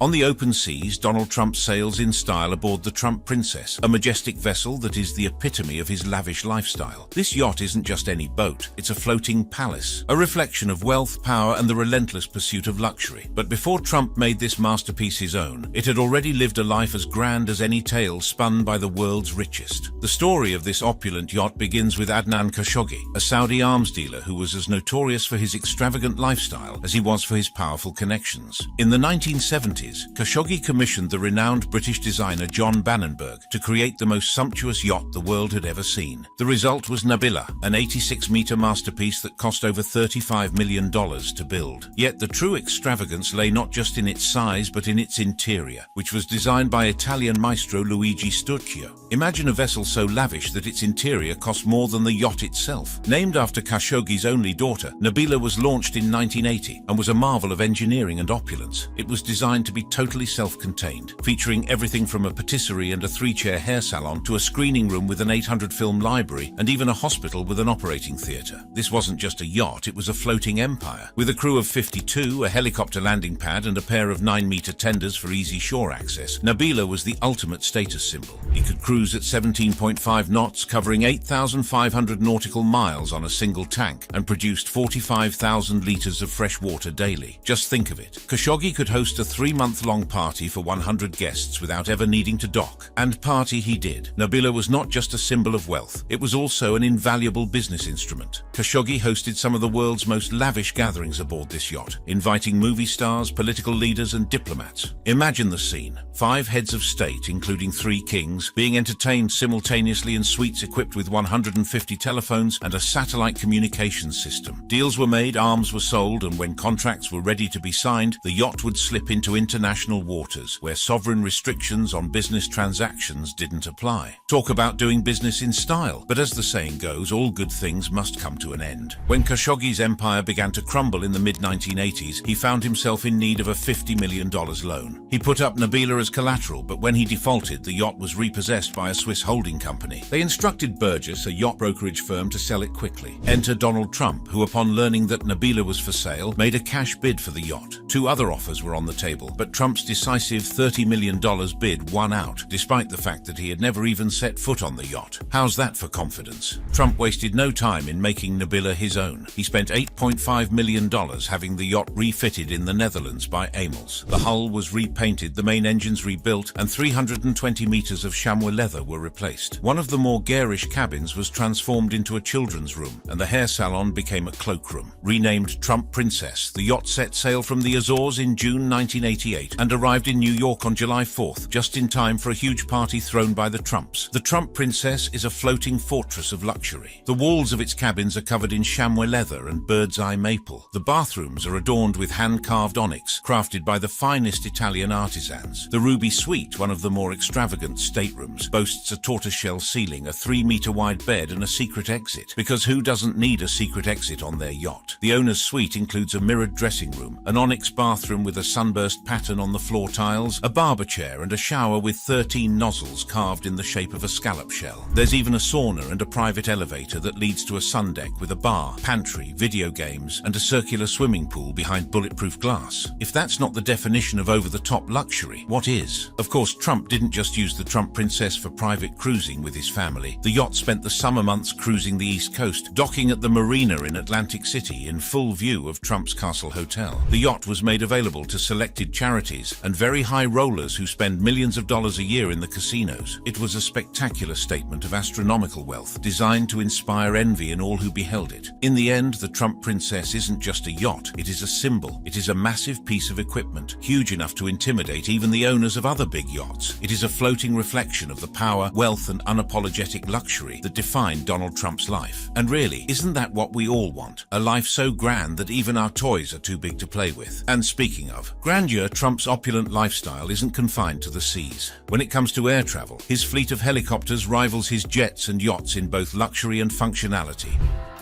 [SPEAKER 1] On the open seas, Donald Trump sails in style aboard the Trump Princess, a majestic vessel that is the epitome of his lavish lifestyle. This yacht isn't just any boat, it's a floating palace, a reflection of wealth, power, and the relentless pursuit of luxury. But before Trump made this masterpiece his own, it had already lived a life as grand as any tale spun by the world's richest. The story of this opulent yacht begins with Adnan Khashoggi, a Saudi arms dealer who was as notorious for his extravagant lifestyle as he was for his powerful connections. In the 1970s, Khashoggi commissioned the renowned British designer John Bannenberg to create the most sumptuous yacht the world had ever seen. The result was Nabila, an 86-meter masterpiece that cost over $35 million to build. Yet the true extravagance lay not just in its size but in its interior, which was designed by Italian maestro Luigi Sturcio. Imagine a vessel so lavish that its interior cost more than the yacht itself. Named after Khashoggi's only daughter, Nabila was launched in 1980 and was a marvel of engineering and opulence. It was designed to be totally self-contained, featuring everything from a patisserie and a 3-chair hair salon to a screening room with an 800-film library and even a hospital with an operating theatre. This wasn't just a yacht, it was a floating empire. With a crew of 52, a helicopter landing pad and a pair of 9-meter tenders for easy shore access, Nabila was the ultimate status symbol. He could cruise at 17.5 knots, covering 8,500 nautical miles on a single tank, and produced 45,000 litres of fresh water daily. Just think of it. Khashoggi could host a 3-month-long party for 100 guests without ever needing to dock. And party he did. Nabila was not just a symbol of wealth, it was also an invaluable business instrument. Khashoggi hosted some of the world's most lavish gatherings aboard this yacht, inviting movie stars, political leaders, and diplomats. Imagine the scene. 5 heads of state, including 3 kings, being entertained simultaneously in suites equipped with 150 telephones and a satellite communications system. Deals were made, arms were sold, and when contracts were ready to be signed, the yacht would slip into international waters, where sovereign restrictions on business transactions didn't apply. Talk about doing business in style. But as the saying goes, all good things must come to an end. When Khashoggi's empire began to crumble in the mid-1980s, he found himself in need of a $50 million loan. He put up Nabila as collateral, but when he defaulted, the yacht was repossessed by a Swiss holding company. They instructed Burgess, a yacht brokerage firm, to sell it quickly. Enter Donald Trump, who, upon learning that Nabila was for sale, made a cash bid for the yacht. 2 other offers were on the table, but Trump's decisive $30 million bid won out, despite the fact that he had never even set foot on the yacht. How's that for confidence? Trump wasted no time in making Nabila his own. He spent $8.5 million having the yacht refitted in the Netherlands by Amels. The hull was repainted, the main engines rebuilt, and 320 meters of chamois leather were replaced. One of the more garish cabins was transformed into a children's room, and the hair salon became a cloakroom. Renamed Trump Princess, the yacht set sail from the Azores in June 1988 and arrived in New York on July 4th, just in time for a huge party thrown by the Trumps. The Trump Princess is a floating fortress of luxury. The walls of its cabins are covered in chamois leather and bird's eye maple. The bathrooms are adorned with hand-carved onyx, crafted by the finest Italian artisans. The Ruby Suite, one of the more extravagant staterooms, boasts a tortoiseshell ceiling, a 3-meter wide bed, and a secret exit. Because who doesn't need a secret exit on their yacht? The owner's suite includes a mirrored dressing room, an onyx bathroom with a sunburst pattern on the floor tiles, a barber chair, and a shower with 13 nozzles carved in the shape of a scallop shell. There's even a sauna and a private elevator that leads to a sun deck with a bar, pantry, video games, and a circular swimming pool behind bulletproof glass. If that's not the definition of over-the-top luxury, what is? Of course, Trump didn't just use the Trump Princess for private cruising with his family. The yacht spent the summer months cruising the East Coast, docking at the marina in Atlantic City in full view of Trump's Castle Hotel. The yacht was made available to selected charities charities, and very high rollers who spend millions of dollars a year in the casinos. It was a spectacular statement of astronomical wealth, designed to inspire envy in all who beheld it. In the end, the Trump princess isn't just a yacht, it is a symbol. It is a massive piece of equipment, huge enough to intimidate even the owners of other big yachts. It is a floating reflection of the power, wealth, and unapologetic luxury that defined Donald Trump's life. And really, isn't that what we all want? A life so grand that even our toys are too big to play with. And speaking of grandeur, Trump's opulent lifestyle isn't confined to the seas. When it comes to air travel, his fleet of helicopters rivals his jets and yachts in both luxury and functionality.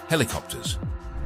[SPEAKER 1] Helicopters.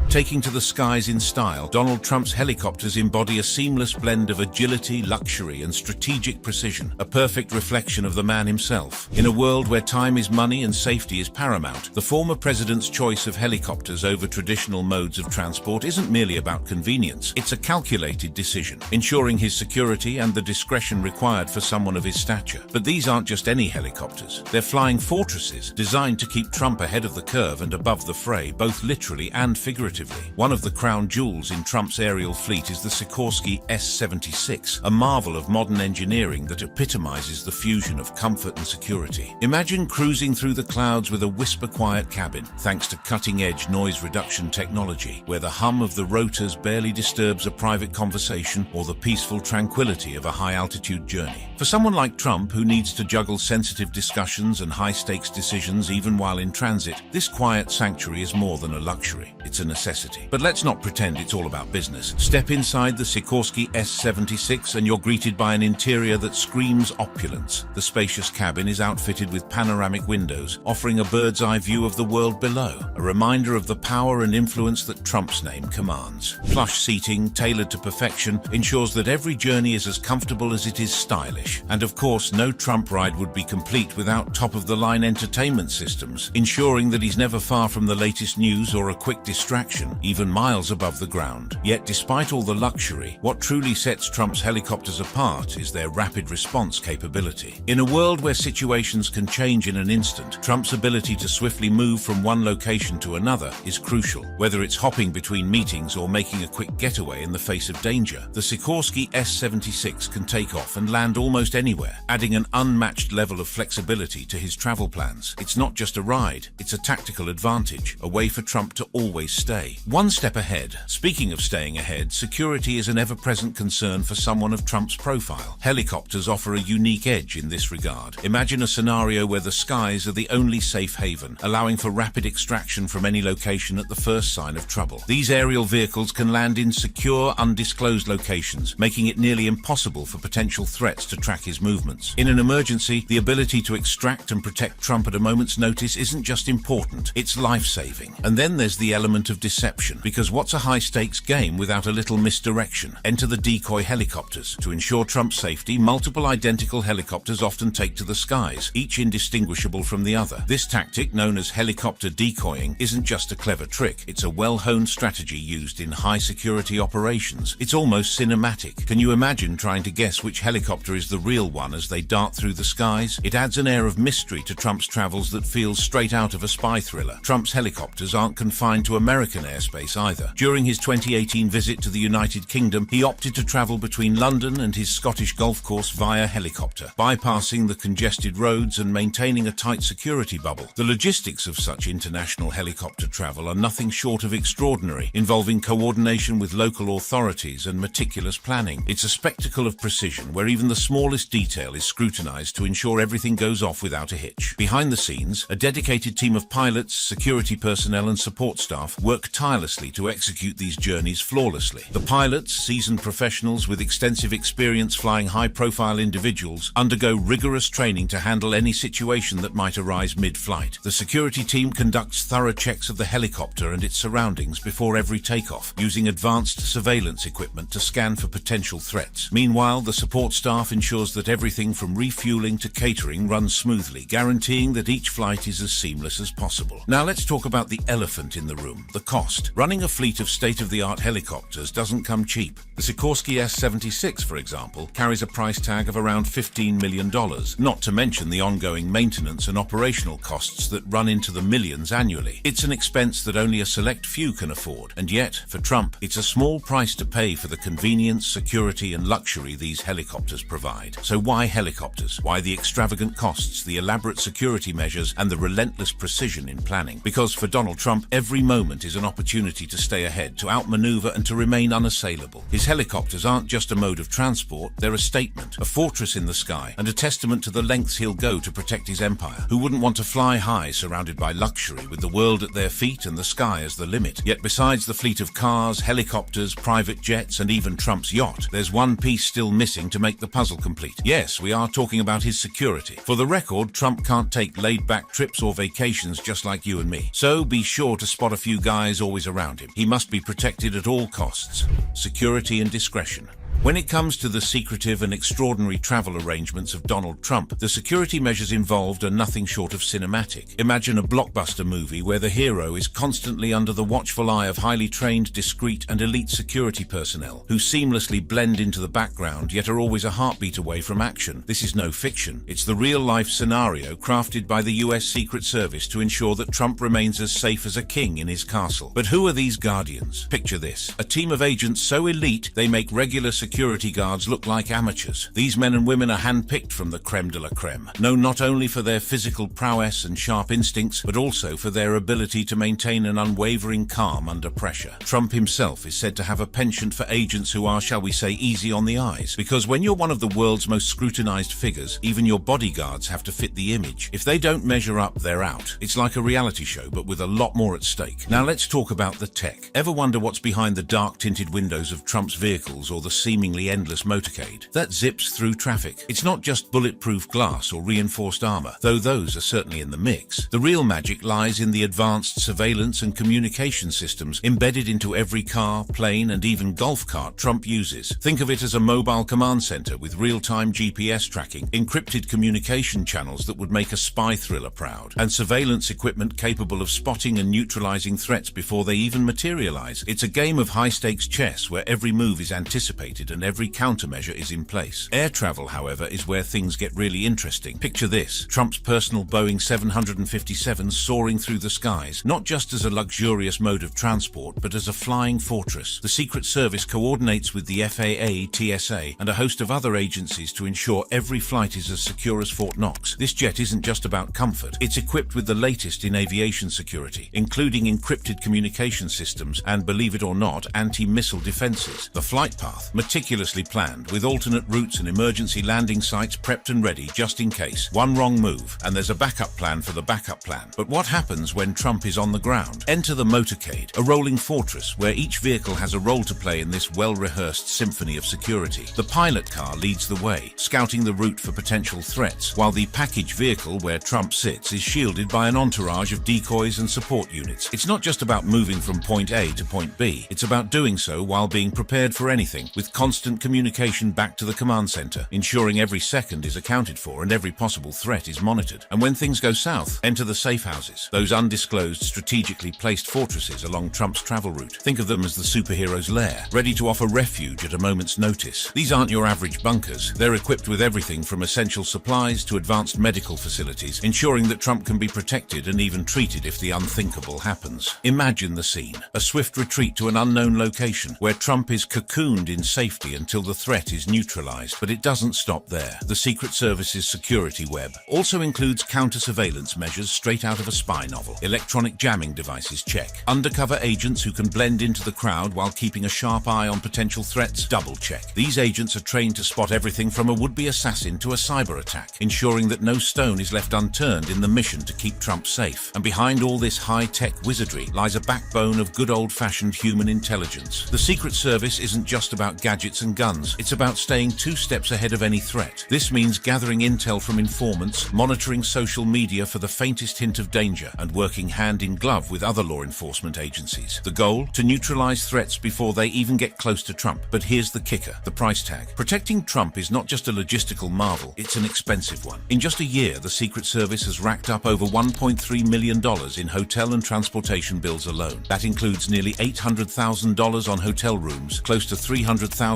[SPEAKER 1] Taking to the skies in style, Donald Trump's helicopters embody a seamless blend of agility, luxury, and strategic precision, a perfect reflection of the man himself. In a world where time is money and safety is paramount, the former president's choice of helicopters over traditional modes of transport isn't merely about convenience. It's a calculated decision, ensuring his security and the discretion required for someone of his stature. But these aren't just any helicopters. They're flying fortresses, designed to keep Trump ahead of the curve and above the fray, both literally and figuratively. One of the crown jewels in Trump's aerial fleet is the Sikorsky S-76, a marvel of modern engineering that epitomizes the fusion of comfort and security. Imagine cruising through the clouds with a whisper-quiet cabin, thanks to cutting-edge noise reduction technology, where the hum of the rotors barely disturbs a private conversation or the peaceful tranquility of a high-altitude journey. For someone like Trump, who needs to juggle sensitive discussions and high-stakes decisions even while in transit, this quiet sanctuary is more than a luxury. It's a necessity. But let's not pretend it's all about business. Step inside the Sikorsky S-76 and you're greeted by an interior that screams opulence. The spacious cabin is outfitted with panoramic windows, offering a bird's-eye view of the world below, a reminder of the power and influence that Trump's name commands. Plush seating, tailored to perfection, ensures that every journey is as comfortable as it is stylish. And of course, no Trump ride would be complete without top-of-the-line entertainment systems, ensuring that he's never far from the latest news or a quick distraction, even miles above the ground. Yet despite all the luxury, what truly sets Trump's helicopters apart is their rapid response capability. In a world where situations can change in an instant, Trump's ability to swiftly move from one location to another is crucial. Whether it's hopping between meetings or making a quick getaway in the face of danger, the Sikorsky S-76 can take off and land almost anywhere, adding an unmatched level of flexibility to his travel plans. It's not just a ride, it's a tactical advantage, a way for Trump to always stay one step ahead. Speaking of staying ahead, security is an ever-present concern for someone of Trump's profile. Helicopters offer a unique edge in this regard. Imagine a scenario where the skies are the only safe haven, allowing for rapid extraction from any location at the first sign of trouble. These aerial vehicles can land in secure, undisclosed locations, making it nearly impossible for potential threats to track his movements. In an emergency, the ability to extract and protect Trump at a moment's notice isn't just important, it's life-saving. And then there's the element of deception, because what's a high-stakes game without a little misdirection? Enter the decoy helicopters. To ensure Trump's safety, multiple identical helicopters often take to the skies, each indistinguishable from the other. This tactic, known as helicopter decoying, isn't just a clever trick, it's a well-honed strategy used in high-security operations. It's almost cinematic. Can you imagine trying to guess which helicopter is the real one as they dart through the skies? It adds an air of mystery to Trump's travels that feels straight out of a spy thriller. Trump's helicopters aren't confined to American airspace either. During his 2018 visit to the United Kingdom, he opted to travel between London and his Scottish golf course via helicopter, bypassing the congested roads and maintaining a tight security bubble. The logistics of such international helicopter travel are nothing short of extraordinary, involving coordination with local authorities and meticulous planning. It's a spectacle of precision where even the smallest detail is scrutinized to ensure everything goes off without a hitch. Behind the scenes, a dedicated team of pilots, security personnel and support staff work tirelessly to execute these journeys flawlessly. The pilots, seasoned professionals with extensive experience flying high-profile individuals, undergo rigorous training to handle any situation that might arise mid-flight. The security team conducts thorough checks of the helicopter and its surroundings before every takeoff, using advanced surveillance equipment to scan for potential threats. Meanwhile, the support staff ensures that everything from refueling to catering runs smoothly, guaranteeing that each flight is as seamless as possible. Now let's talk about the elephant in the room, the cost. cost. Running a fleet of state-of-the-art helicopters doesn't come cheap. The Sikorsky S-76, for example, carries a price tag of around $15 million, not to mention the ongoing maintenance and operational costs that run into the millions annually. It's an expense that only a select few can afford, and yet, for Trump, it's a small price to pay for the convenience, security, and luxury these helicopters provide. So why helicopters? Why the extravagant costs, the elaborate security measures, and the relentless precision in planning? Because for Donald Trump, every moment is an opportunity to stay ahead, to outmaneuver, and to remain unassailable. His helicopters aren't just a mode of transport, they're a statement, a fortress in the sky, and a testament to the lengths he'll go to protect his empire. Who wouldn't want to fly high, surrounded by luxury, with the world at their feet and the sky as the limit? Yet besides the fleet of cars, helicopters, private jets, and even Trump's yacht, there's one piece still missing to make the puzzle complete. Yes, we are talking about his security. For the record, Trump can't take laid-back trips or vacations just like you and me. So be sure to spot a few guys always around him. He must be protected at all costs. Security and discretion. When it comes to the secretive and extraordinary travel arrangements of Donald Trump, the security measures involved are nothing short of cinematic. Imagine a blockbuster movie where the hero is constantly under the watchful eye of highly trained, discreet, and elite security personnel who seamlessly blend into the background yet are always a heartbeat away from action. This is no fiction. It's the real-life scenario crafted by the US Secret Service to ensure that Trump remains as safe as a king in his castle. But who are these guardians? Picture this: a team of agents so elite they make regular security guards look like amateurs. These men and women are handpicked from the creme de la creme, known not only for their physical prowess and sharp instincts, but also for their ability to maintain an unwavering calm under pressure. Trump himself is said to have a penchant for agents who are, shall we say, easy on the eyes, because when you're one of the world's most scrutinized figures, even your bodyguards have to fit the image. If they don't measure up, they're out. It's like a reality show, but with a lot more at stake. Now let's talk about the tech. Ever wonder what's behind the dark tinted windows of Trump's vehicles or the seemingly endless motorcade that zips through traffic? It's not just bulletproof glass or reinforced armor, though those are certainly in the mix. The real magic lies in the advanced surveillance and communication systems embedded into every car, plane, and even golf cart Trump uses. Think of it as a mobile command center with real-time GPS tracking, encrypted communication channels that would make a spy thriller proud, and surveillance equipment capable of spotting and neutralizing threats before they even materialize. It's a game of high-stakes chess where every move is anticipated and every countermeasure is in place. Air travel, however, is where things get really interesting. Picture this: Trump's personal Boeing 757 soaring through the skies, not just as a luxurious mode of transport, but as a flying fortress. The Secret Service coordinates with the FAA, TSA, and a host of other agencies to ensure every flight is as secure as Fort Knox. This jet isn't just about comfort. It's equipped with the latest in aviation security, including encrypted communication systems and, believe it or not, anti-missile defenses. The flight path, meticulously planned, with alternate routes and emergency landing sites prepped and ready just in case. One wrong move, and there's a backup plan for the backup plan. But what happens when Trump is on the ground? Enter the motorcade, a rolling fortress where each vehicle has a role to play in this well-rehearsed symphony of security. The pilot car leads the way, scouting the route for potential threats, while the package vehicle where Trump sits is shielded by an entourage of decoys and support units. It's not just about moving from point A to point B, it's about doing so while being prepared for anything, with constant communication back to the command center, ensuring every second is accounted for and every possible threat is monitored. And when things go south, enter the safe houses, those undisclosed, strategically placed fortresses along Trump's travel route. Think of them as the superhero's lair, ready to offer refuge at a moment's notice. These aren't your average bunkers. They're equipped with everything from essential supplies to advanced medical facilities, ensuring that Trump can be protected and even treated if the unthinkable happens. Imagine the scene: a swift retreat to an unknown location where Trump is cocooned in safety until the threat is neutralized. But it doesn't stop there. The Secret Service's security web also includes counter-surveillance measures straight out of a spy novel. Electronic jamming devices, check. Undercover agents who can blend into the crowd while keeping a sharp eye on potential threats, double check. These agents are trained to spot everything from a would-be assassin to a cyber attack, ensuring that no stone is left unturned in the mission to keep Trump safe. And behind all this high-tech wizardry lies a backbone of good old-fashioned human intelligence. The Secret Service isn't just about gadgets gadgets and guns. It's about staying 2 steps ahead of any threat. This means gathering intel from informants, monitoring social media for the faintest hint of danger, and working hand in glove with other law enforcement agencies. The goal? To neutralize threats before they even get close to Trump. But here's the kicker, the price tag. Protecting Trump is not just a logistical marvel, it's an expensive one. In just a year, the Secret Service has racked up over $1.3 million in hotel and transportation bills alone. That includes nearly $800,000 on hotel rooms, close to $300,000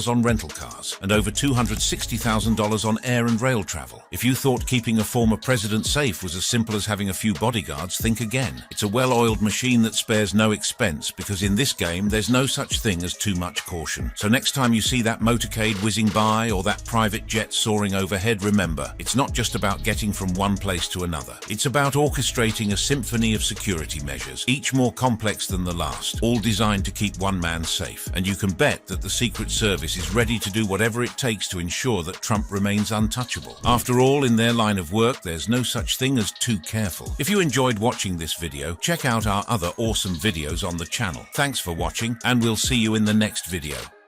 [SPEAKER 1] on rental cars, and over $260,000 on air and rail travel. If you thought keeping a former president safe was as simple as having a few bodyguards, think again. It's a well-oiled machine that spares no expense, because in this game, there's no such thing as too much caution. So next time you see that motorcade whizzing by or that private jet soaring overhead, remember, it's not just about getting from one place to another. It's about orchestrating a symphony of security measures, each more complex than the last, all designed to keep one man safe. And you can bet that the Secret Service is ready to do whatever it takes to ensure that Trump remains untouchable. After all, in their line of work, there's no such thing as too careful. If you enjoyed watching this video, check out our other awesome videos on the channel. Thanks for watching, and we'll see you in the next video.